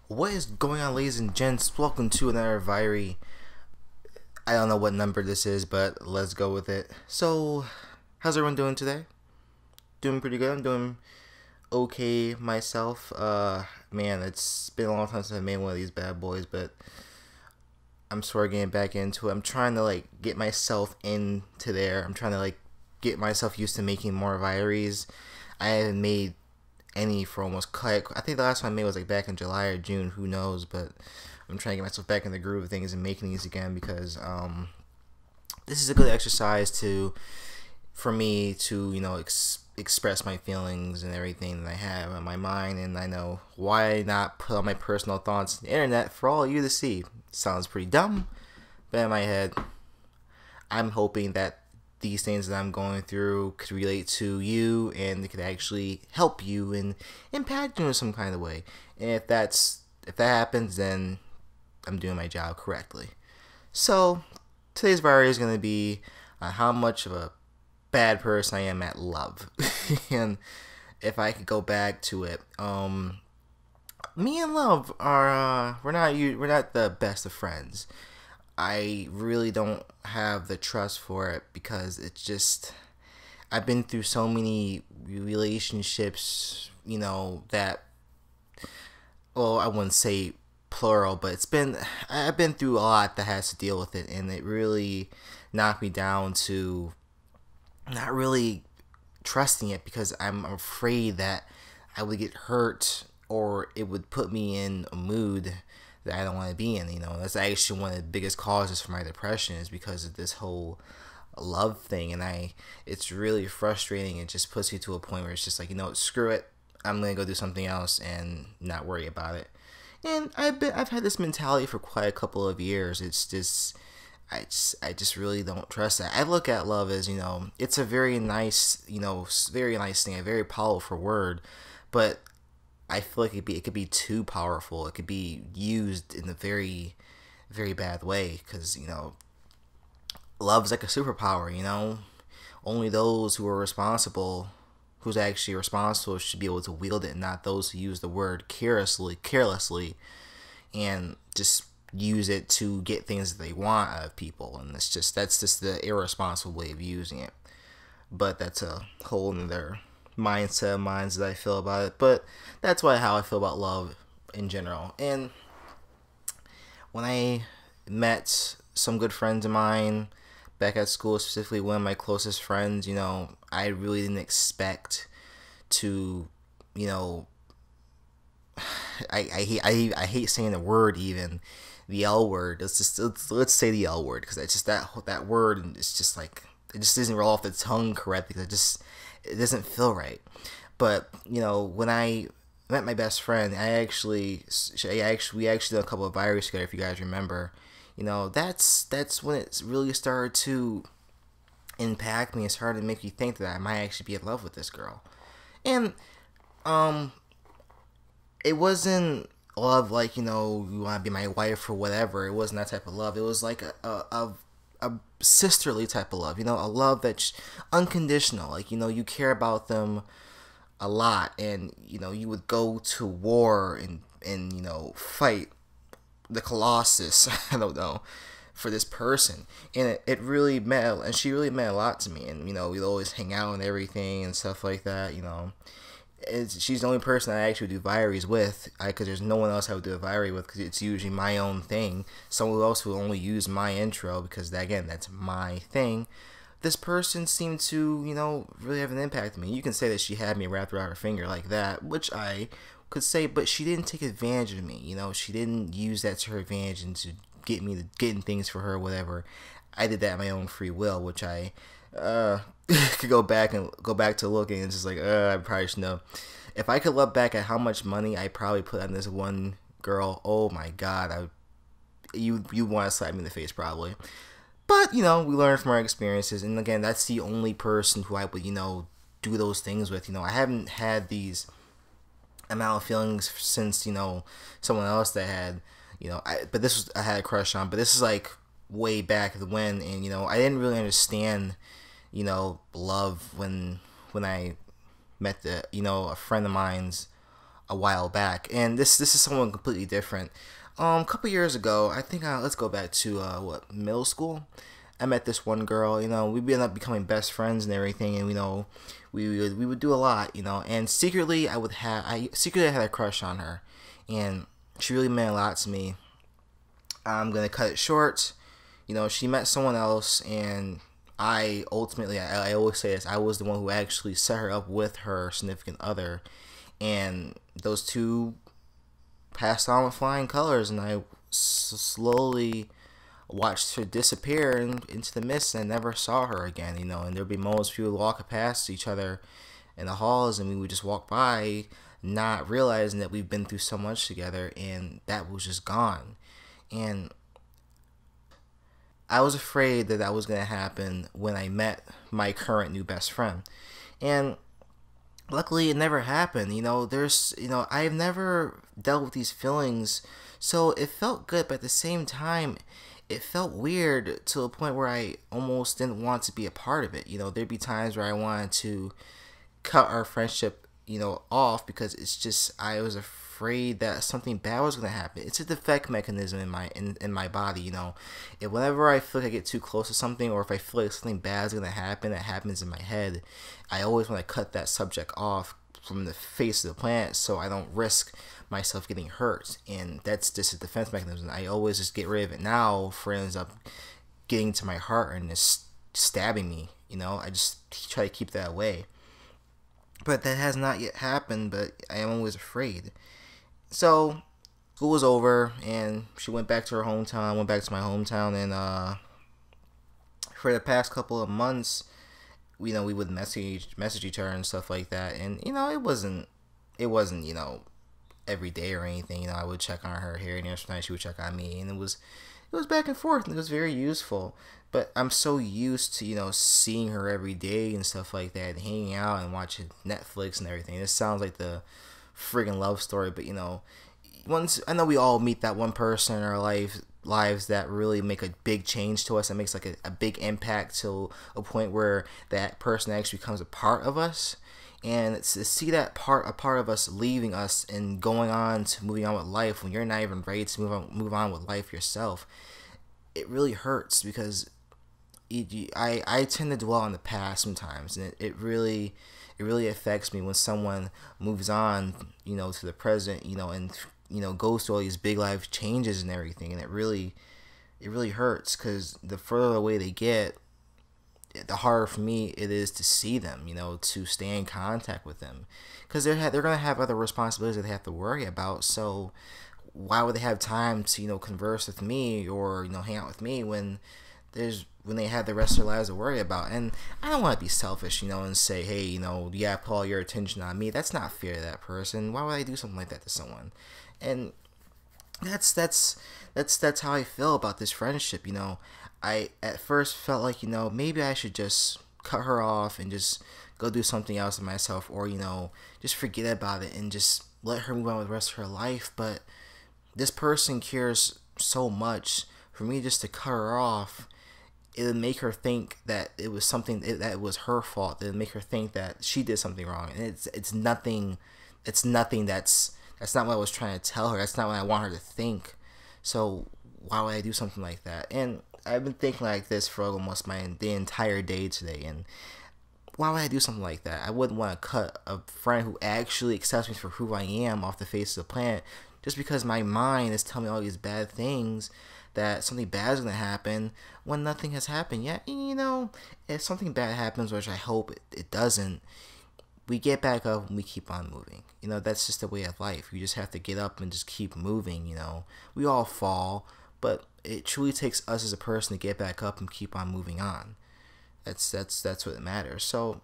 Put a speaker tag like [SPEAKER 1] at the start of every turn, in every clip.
[SPEAKER 1] What is going on, ladies and gents? Welcome to another Vairy. I don't know what number this is, but let's go with it. So, how's everyone doing today? Doing pretty good. I'm doing okay myself. Man, it's been a long time since I made one of these bad boys, but I'm sort of getting back into it. I'm trying to get myself into there. I'm trying to get myself used to making more Vairies. I haven't made any for almost I think the last one I made was back in July or June, who knows, but I'm trying to get myself back in the groove of things and making these again because this is a good exercise for me to express my feelings and everything that I have on my mind, and I know why not put all my personal thoughts on the internet for all of you to see. Sounds pretty dumb, but in my head I'm hoping that these things that I'm going through could relate to you and it could actually help you and impact you in some kind of way. And if that happens, then I'm doing my job correctly. So today's video is going to be how much of a bad person I am at love. And if I could go back to it, me and love are we're not the best of friends. I really don't have the trust for it because it's just I've been through so many relationships, that, well, I wouldn't say plural, but I've been through a lot that has to deal with it, and it really knocked me down to not really trusting it because I'm afraid that I would get hurt or it would put me in a mood that I don't want to be in. That's actually one of the biggest causes for my depression, is because of this whole love thing, and it's really frustrating. It just puts you to a point where it's just screw it, I'm gonna go do something else and not worry about it. And I've had this mentality for quite a couple of years. It's just I just really don't trust that. I look at love as, it's a very nice, very nice thing, a very powerful word, but I feel like it could be too powerful. It could be used in a very, very bad way because, love's like a superpower, Only those who's actually responsible should be able to wield it, not those who use the word carelessly and just use it to get things that they want out of people. And that's just the irresponsible way of using it. But that's a whole nother mindset of mine that I feel about it. But that's how I feel about love in general. And when I met some good friends of mine back at school, specifically one of my closest friends, I really didn't expect to, I hate saying the word, even the L word. Let's say the L word, because it's just that word, and it's just it just doesn't roll off the tongue correctly. It doesn't feel right. But when I met my best friend, we actually did a couple of Vairies together, if you guys remember. That's when it really started to impact me and started to make me think that I might actually be in love with this girl. And it wasn't love you want to be my wife or whatever. It wasn't that type of love. It was like a sisterly type of love, a love that's unconditional. You care about them a lot, and you would go to war and fight the Colossus I don't know, for this person. And it really meant, and she really meant a lot to me. And we'd always hang out and everything and stuff like that. She's the only person I actually do Vairies with, because there's no one else I would do a Vairy with, because it's usually my own thing. Someone else will only use my intro because that's my thing. This person seemed to really have an impact on me. You can say that she had me wrapped around her finger like that, which I could say, but she didn't take advantage of me. She didn't use that to her advantage and to get me to getting things for her or whatever. I did that at my own free will, which I could go back to looking and just I probably should know. If I could look back at how much money I probably put on this one girl, oh my god, you want to slap me in the face probably. But we learn from our experiences, and again, that's the only person who I would do those things with. I haven't had these amount of feelings since someone else that had I had a crush on, but this is way back when, and I didn't really understand love when I met a friend of mine's a while back, and this is someone completely different. A couple years ago, I think let's go back to middle school. I met this one girl. We ended up becoming best friends and everything, and we would do a lot. And secretly I secretly had a crush on her, and she really meant a lot to me. I'm gonna cut it short. She met someone else, and I ultimately, I always say this, I was the one who actually set her up with her significant other, and those two passed on with flying colors, and I slowly watched her disappear into the mist and never saw her again. And there'd be moments we would walk past each other in the halls, and we would just walk by, not realizing that we've been through so much together, and that was just gone. And I was afraid that was going to happen when I met my current new best friend. And luckily it never happened. I've never dealt with these feelings, so it felt good, but at the same time, it felt weird to a point where I almost didn't want to be a part of it. There'd be times where I wanted to cut our friendship, off, because I was afraid that something bad was going to happen. It's a defense mechanism in my body. If whenever I feel like I get too close to something, or if I feel like something bad is going to happen that happens in my head, I always want to cut that subject off from the face of the planet, so I don't risk myself getting hurt. And that's just a defense mechanism. I always just get rid of it. Now, for it ends up getting to my heart and just stabbing me. I just try to keep that away. But that has not yet happened, but I am always afraid. So, school was over, and she went back to her hometown. I went back to my hometown, and for the past couple of months, we would message each other and stuff like that. And it wasn't every day or anything. I would check on her here and there. Sometimes she would check on me, and it was back and forth, and it was very useful. But I'm so used to seeing her every day and stuff like that, and hanging out and watching Netflix and everything. This sounds like the friggin' love story, but once I know we all meet that one person in our lives that really make a big change to us, that makes like a big impact to a point where that person actually becomes a part of us. And to see that a part of us leaving us and moving on with life when you're not even ready to move on with life yourself, it really hurts, because I tend to dwell on the past sometimes, and it really affects me when someone moves on, to the present, and goes through all these big life changes and everything, and it really hurts, because the further away they get, the harder for me it is to see them, to stay in contact with them, because they're gonna have other responsibilities that they have to worry about. So why would they have time to converse with me, or hang out with me when they have the rest of their lives to worry about? And I don't want to be selfish, and say, hey, you have to put all your attention on me. That's not fair to that person. Why would I do something like that to someone? And that's how I feel about this friendship. I at first felt like maybe I should just cut her off and just go do something else with myself, or just forget about it and just let her move on with the rest of her life. But this person cares so much for me just to cut her off. It would make her think that it was that it was her fault. It would make her think that she did something wrong, and it's nothing. That's not what I was trying to tell her. That's not what I want her to think. So why would I do something like that? And I've been thinking like this for almost the entire day today. And why would I do something like that? I wouldn't want to cut a friend who actually accepts me for who I am off the face of the planet just because my mind is telling me all these bad things, that something bad is going to happen when nothing has happened yet. If something bad happens, which I hope it doesn't, we get back up and we keep on moving. That's just the way of life. You just have to get up and just keep moving. We all fall, but it truly takes us as a person to get back up and keep on moving on. That's what matters. So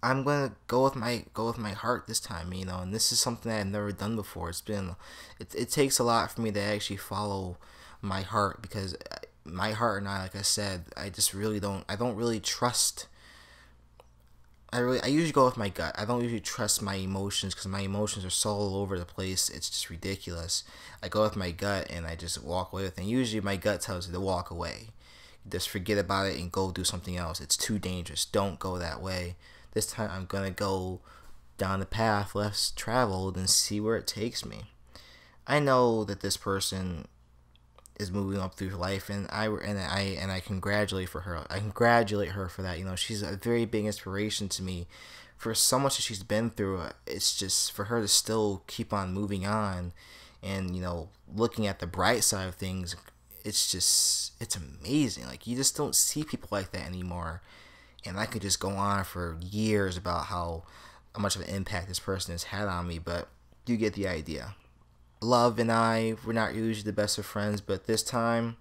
[SPEAKER 1] I'm gonna go with my heart this time, and this is something that I've never done before. It takes a lot for me to actually follow my heart, because my heart and I, like I said, I don't really trust. I usually go with my gut. I don't usually trust my emotions, because my emotions are so all over the place. It's just ridiculous. I go with my gut and I just walk away with it. And usually my gut tells you to walk away. Just forget about it and go do something else. It's too dangerous. Don't go that way. This time I'm going to go down the path less traveled and see where it takes me. I know that this person is moving up through life, and I congratulate for her. I congratulate her for that. You know, she's a very big inspiration to me for so much that she's been through. It's just for her to still keep on moving on, and you know, looking at the bright side of things. It's amazing. Like, you just don't see people like that anymore. And I could just go on for years about how much of an impact this person has had on me, but you get the idea. Love and I, we're not usually the best of friends, but this time,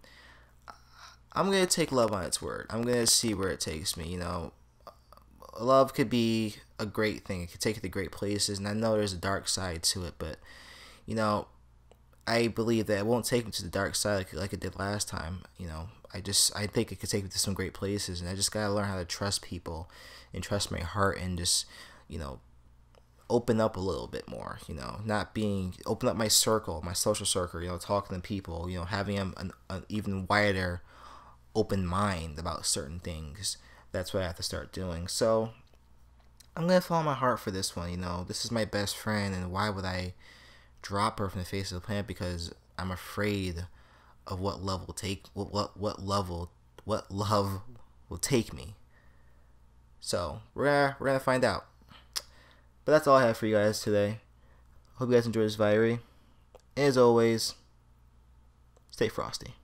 [SPEAKER 1] I'm going to take love on its word. I'm going to see where it takes me, you know. Love could be a great thing. It could take you to great places, and I know there's a dark side to it, but, you know, I believe that it won't take me to the dark side like it did last time, you know. I think it could take me to some great places, and I just gotta learn how to trust people and trust my heart and just, you know, open up a little bit more, you know, open up my circle, my social circle, you know, talking to people, you know, having an even wider open mind about certain things. That's what I have to start doing. So I'm gonna follow my heart for this one, you know. This is my best friend, and why would I drop her from the face of the planet because I'm afraid of what love will take me. So we're gonna find out. But that's all I have for you guys today. Hope you guys enjoyed this Vairy. As always, stay frosty.